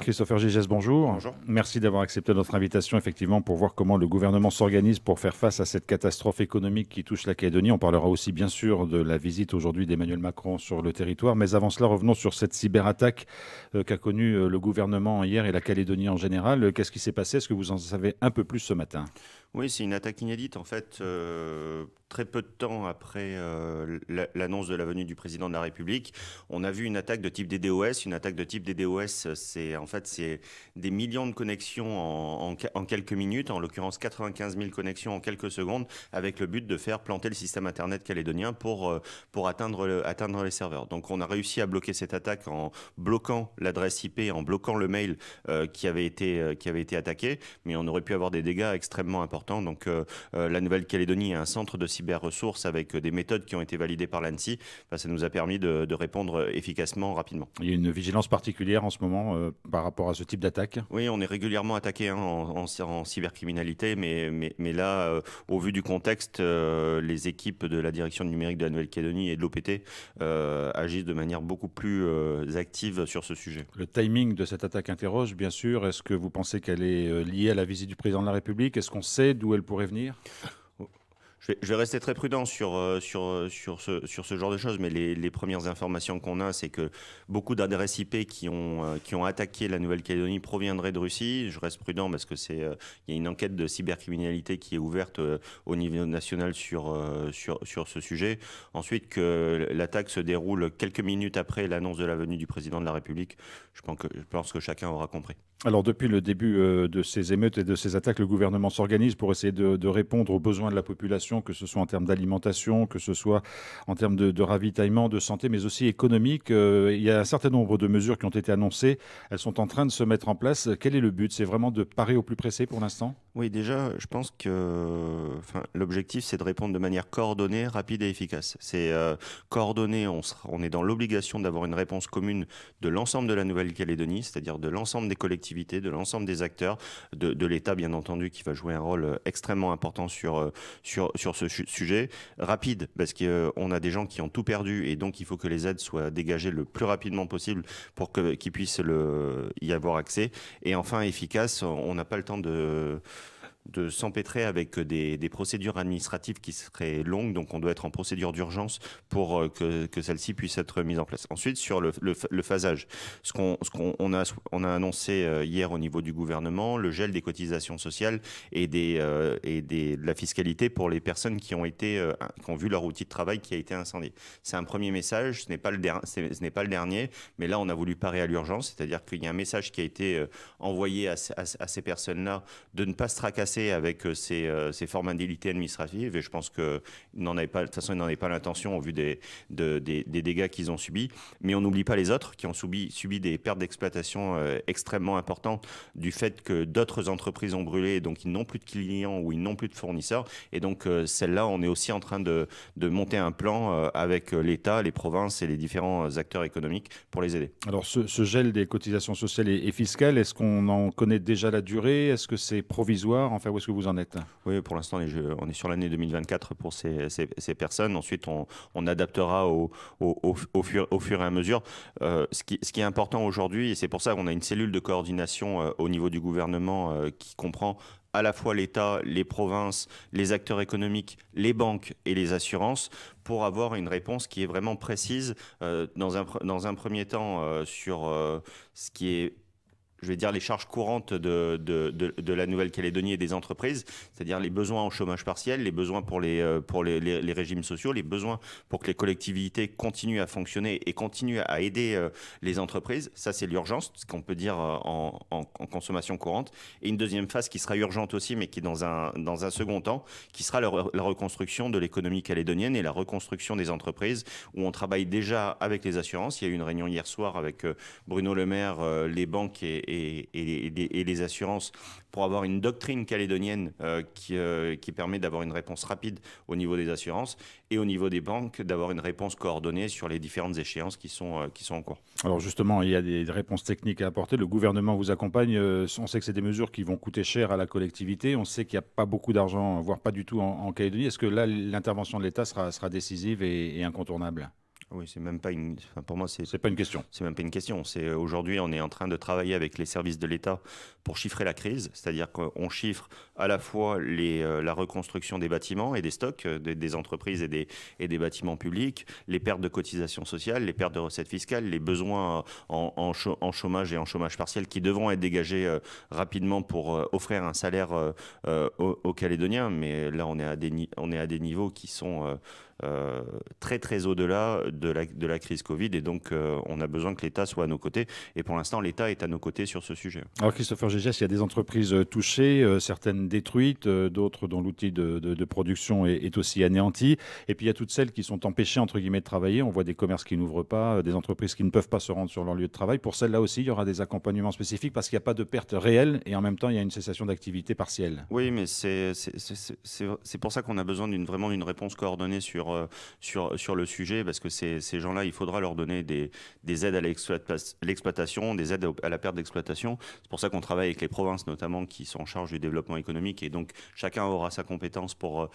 Christopher Gigès, bonjour. Bonjour. Merci d'avoir accepté notre invitation, effectivement, pour voir comment le gouvernement s'organise pour faire face à cette catastrophe économique qui touche la Calédonie. On parlera aussi, bien sûr, de la visite aujourd'hui d'Emmanuel Macron sur le territoire. Mais avant cela, revenons sur cette cyberattaque qu'a connue le gouvernement hier et la Calédonie en général. Qu'est-ce qui s'est passé? Est-ce que vous en savez un peu plus ce matin? Oui, c'est une attaque inédite. En fait, très peu de temps après l'annonce de la venue du président de la République, on a vu une attaque de type DDoS. Une attaque de type DDoS, c'est des millions de connexions en quelques minutes, en l'occurrence 95 000 connexions en quelques secondes, avec le but de faire planter le système Internet calédonien pour atteindre les serveurs. Donc on a réussi à bloquer cette attaque en bloquant l'adresse IP, en bloquant le mail qui avait été attaqué, mais on aurait pu avoir des dégâts extrêmement importants. Donc la Nouvelle-Calédonie a un centre de cyber-ressources avec des méthodes qui ont été validées par l'ANSSI. Ça nous a permis de répondre efficacement, rapidement. Il y a une vigilance particulière en ce moment par rapport à ce type d'attaque? Oui, on est régulièrement attaqué en cybercriminalité, mais là, au vu du contexte, les équipes de la direction numérique de la Nouvelle-Calédonie et de l'OPT agissent de manière beaucoup plus active sur ce sujet. Le timing de cette attaque interroge, bien sûr. Est-ce que vous pensez qu'elle est liée à la visite du président de la République? Est-ce qu'on sait d'où elle pourrait venir? Je vais rester très prudent sur ce genre de choses, mais les premières informations qu'on a, c'est que beaucoup d'adresses IP qui ont attaqué la Nouvelle-Calédonie proviendraient de Russie. Je reste prudent parce que il y a une enquête de cybercriminalité qui est ouverte au niveau national sur ce sujet. Ensuite, que l'attaque se déroule quelques minutes après l'annonce de la venue du président de la République, je pense que chacun aura compris. Alors, depuis le début de ces émeutes et de ces attaques, le gouvernement s'organise pour essayer de répondre aux besoins de la population, que ce soit en termes d'alimentation, que ce soit en termes de ravitaillement, de santé, mais aussi économique. Il y a un certain nombre de mesures qui ont été annoncées. Elles sont en train de se mettre en place. Quel est le but? C'est vraiment de parer au plus pressé pour l'instant? Oui, déjà, je pense que l'objectif, c'est de répondre de manière coordonnée, rapide et efficace. C'est coordonné, on est dans l'obligation d'avoir une réponse commune de l'ensemble de la Nouvelle-Calédonie, c'est-à-dire de l'ensemble des collectivités, de l'ensemble des acteurs, de l'État, bien entendu, qui va jouer un rôle extrêmement important sur ce sujet. Rapide, parce qu'on a des gens qui ont tout perdu et donc il faut que les aides soient dégagées le plus rapidement possible pour qu'ils puissent y avoir accès. Et enfin, efficace, on n'a pas le temps de s'empêtrer avec des procédures administratives qui seraient longues, donc on doit être en procédure d'urgence pour que celle-ci puisse être mise en place. Ensuite, sur le phasage, on a annoncé hier au niveau du gouvernement le gel des cotisations sociales et de la fiscalité pour les personnes qui ont vu leur outil de travail qui a été incendié. C'est un premier message, ce n'est pas le dernier, mais là on a voulu parer à l'urgence, c'est-à-dire qu'il y a un message qui a été envoyé à ces personnes-là de ne pas se tracasser avec ces formalités administratives, et je pense qu'il n'en avait pas, de toute façon, il n'en avait pas l'intention au vu des dégâts qu'ils ont subis. Mais on n'oublie pas les autres qui ont subi des pertes d'exploitation extrêmement importantes du fait que d'autres entreprises ont brûlé, donc ils n'ont plus de clients ou ils n'ont plus de fournisseurs. Et donc celle-là, on est aussi en train de monter un plan avec l'État, les provinces et les différents acteurs économiques pour les aider. Alors, ce gel des cotisations sociales et fiscales, est-ce qu'on en connaît déjà la durée? Est-ce que c'est provisoire? Enfin, où est-ce que vous en êtes? Oui, pour l'instant, on est sur l'année 2024 pour ces personnes. Ensuite, on adaptera au fur et à mesure. Ce qui est important aujourd'hui, et c'est pour ça qu'on a une cellule de coordination au niveau du gouvernement qui comprend à la fois l'État, les provinces, les acteurs économiques, les banques et les assurances, pour avoir une réponse qui est vraiment précise dans un premier temps sur ce qui est, je vais dire, les charges courantes de la Nouvelle-Calédonie et des entreprises, c'est-à-dire les besoins en chômage partiel, les besoins pour les régimes sociaux, les besoins pour que les collectivités continuent à fonctionner et continuent à aider les entreprises. Ça, c'est l'urgence, ce qu'on peut dire en consommation courante. Et une deuxième phase qui sera urgente aussi, mais qui dans un second temps, qui sera la reconstruction de l'économie calédonienne et la reconstruction des entreprises, où on travaille déjà avec les assurances. Il y a eu une réunion hier soir avec Bruno Le Maire, les banques et les assurances pour avoir une doctrine calédonienne qui permet d'avoir une réponse rapide au niveau des assurances et au niveau des banques d'avoir une réponse coordonnée sur les différentes échéances qui sont en cours. Alors justement, il y a des réponses techniques à apporter. Le gouvernement vous accompagne. On sait que c'est des mesures qui vont coûter cher à la collectivité. On sait qu'il n'y a pas beaucoup d'argent, voire pas du tout en Calédonie. Est-ce que là, l'intervention de l'État sera décisive et incontournable? Oui, c'est même pas une. Enfin, pour moi, C'est pas une question. c'est même pas une question. C'est aujourd'hui, on est en train de travailler avec les services de l'État pour chiffrer la crise, c'est-à-dire qu'on chiffre à la fois la reconstruction des bâtiments et des stocks des entreprises et des bâtiments publics, les pertes de cotisations sociales, les pertes de recettes fiscales, les besoins en chômage et en chômage partiel qui devront être dégagés rapidement pour offrir un salaire aux Calédoniens. Mais là, on est à des niveaux qui sont très très au-delà de la crise Covid, et donc on a besoin que l'État soit à nos côtés, et pour l'instant l'État est à nos côtés sur ce sujet. Alors Christopher Gégès, il y a des entreprises touchées, certaines détruites, d'autres dont l'outil de production est aussi anéanti, et puis il y a toutes celles qui sont empêchées entre guillemets de travailler. On voit des commerces qui n'ouvrent pas, des entreprises qui ne peuvent pas se rendre sur leur lieu de travail. Pour celles-là aussi, il y aura des accompagnements spécifiques parce qu'il n'y a pas de perte réelle et en même temps il y a une cessation d'activité partielle. Oui, mais c'est pour ça qu'on a besoin vraiment d'une réponse coordonnée sur le sujet, parce que ces gens-là, il faudra leur donner des aides à l'exploitation, des aides à la perte d'exploitation. C'est pour ça qu'on travaille avec les provinces notamment, qui sont en charge du développement économique, et donc chacun aura sa compétence pour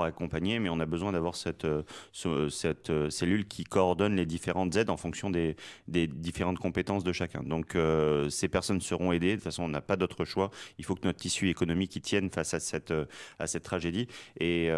accompagner, mais on a besoin d'avoir cette cellule qui coordonne les différentes aides en fonction des différentes compétences de chacun. Donc ces personnes seront aidées. De toute façon, on n'a pas d'autre choix. Il faut que notre tissu économique y tienne face à cette tragédie. Et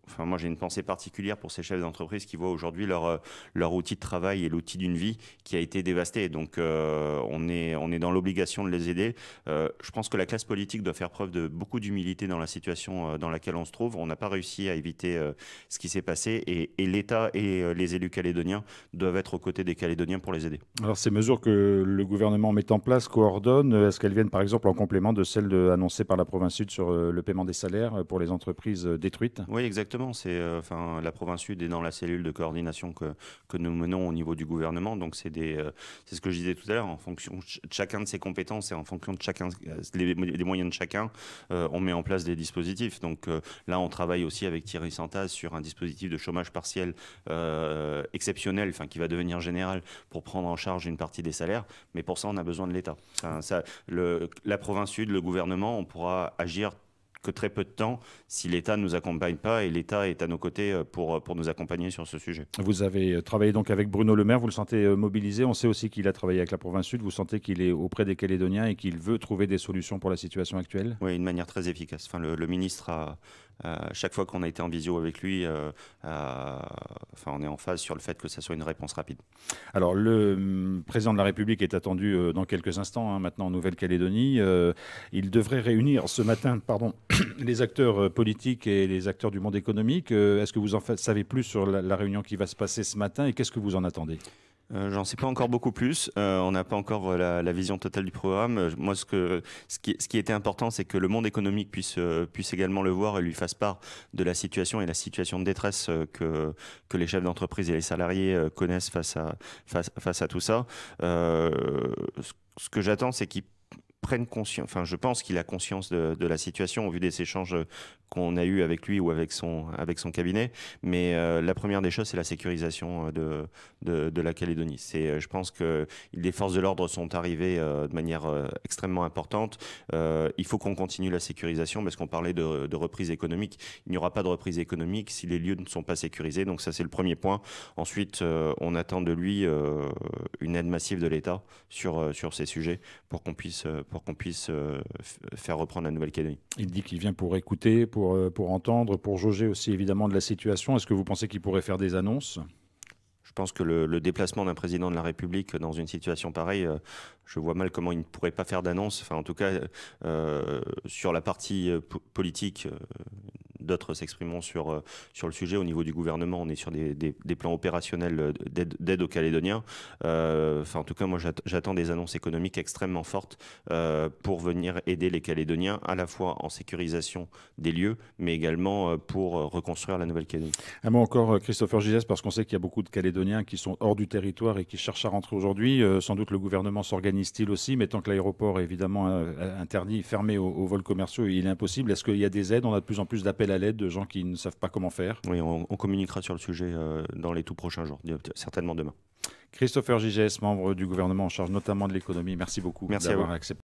enfin, moi, j'ai une pensée particulière pour ces chefs d'entreprise qui voient aujourd'hui leur outil de travail et l'outil d'une vie qui a été dévasté. Donc, on est dans l'obligation de les aider. Je pense que la classe politique doit faire preuve de beaucoup d'humilité dans la situation dans laquelle on se trouve. On n'a pas réussi à éviter ce qui s'est passé, et l'État et les élus calédoniens doivent être aux côtés des Calédoniens pour les aider. Alors ces mesures que le gouvernement met en place, coordonne, est-ce qu'elles viennent par exemple en complément de celles annoncées par la province Sud sur le paiement des salaires pour les entreprises détruites? Oui, exactement. Enfin, la province Sud est dans la cellule de coordination que nous menons au niveau du gouvernement. Donc c'est ce que je disais tout à l'heure, en fonction de chacun de ses compétences et en fonction de des moyens de chacun, on met en place des dispositifs. Donc là, on travaille aussi avec Thierry Santaz sur un dispositif de chômage partiel exceptionnel, enfin qui va devenir général, pour prendre en charge une partie des salaires. Mais pour ça, on a besoin de l'État. La province Sud, le gouvernement, on pourra agir que très peu de temps si l'État ne nous accompagne pas, et l'État est à nos côtés pour nous accompagner sur ce sujet. Vous avez travaillé donc avec Bruno Le Maire, vous le sentez mobilisé. On sait aussi qu'il a travaillé avec la province Sud. Vous sentez qu'il est auprès des Calédoniens et qu'il veut trouver des solutions pour la situation actuelle? Oui, d'une manière très efficace. Enfin, le ministre chaque fois qu'on a été en visio avec lui, enfin, on est en phase sur le fait que ça soit une réponse rapide. Alors, le président de la République est attendu dans quelques instants, maintenant en Nouvelle-Calédonie. Il devrait réunir ce matin, les acteurs politiques et les acteurs du monde économique. Est-ce que vous savez plus sur la réunion qui va se passer ce matin, et qu'est-ce que vous en attendez? J'en sais pas encore beaucoup plus. On n'a pas encore la vision totale du programme. Moi, ce qui était important, c'est que le monde économique puisse également le voir et lui fasse part de la situation et la situation de détresse que les chefs d'entreprise et les salariés connaissent face à tout ça. Ce que j'attends, c'est qu'ils prennent conscience. Enfin, je pense qu'il a conscience de la situation au vu des échanges qu'on a eu avec lui ou avec son cabinet. Mais la première des choses, c'est la sécurisation de la Calédonie. Je pense que les forces de l'ordre sont arrivées de manière extrêmement importante. Il faut qu'on continue la sécurisation, parce qu'on parlait de reprise économique. Il n'y aura pas de reprise économique si les lieux ne sont pas sécurisés. Donc ça, c'est le premier point. Ensuite, on attend de lui une aide massive de l'État sur ces sujets pour qu'on puisse faire reprendre la Nouvelle-Calédonie. Il dit qu'il vient pour écouter, pour entendre, pour jauger aussi évidemment de la situation. Est-ce que vous pensez qu'il pourrait faire des annonces? Je pense que le déplacement d'un président de la République dans une situation pareille, je vois mal comment il ne pourrait pas faire d'annonce. Enfin, en tout cas, sur la partie politique, d'autres s'exprimeront sur le sujet. Au niveau du gouvernement, on est sur des plans opérationnels d'aide aux Calédoniens. Enfin, en tout cas, moi, j'attends des annonces économiques extrêmement fortes pour venir aider les Calédoniens, à la fois en sécurisation des lieux, mais également pour reconstruire la Nouvelle-Calédonie. Un mot encore, Christopher Gizès, parce qu'on sait qu'il y a beaucoup de Calédoniens qui sont hors du territoire et qui cherchent à rentrer aujourd'hui. Sans doute le gouvernement s'organise-t-il aussi, mais tant que l'aéroport est évidemment interdit, fermé aux vols commerciaux, il est impossible. Est-ce qu'il y a des aides? On a de plus en plus d'appels à l'aide de gens qui ne savent pas comment faire. Oui, on communiquera sur le sujet dans les tout prochains jours, certainement demain. Christopher Gigès, membre du gouvernement en charge notamment de l'économie, merci beaucoup d'avoir accepté.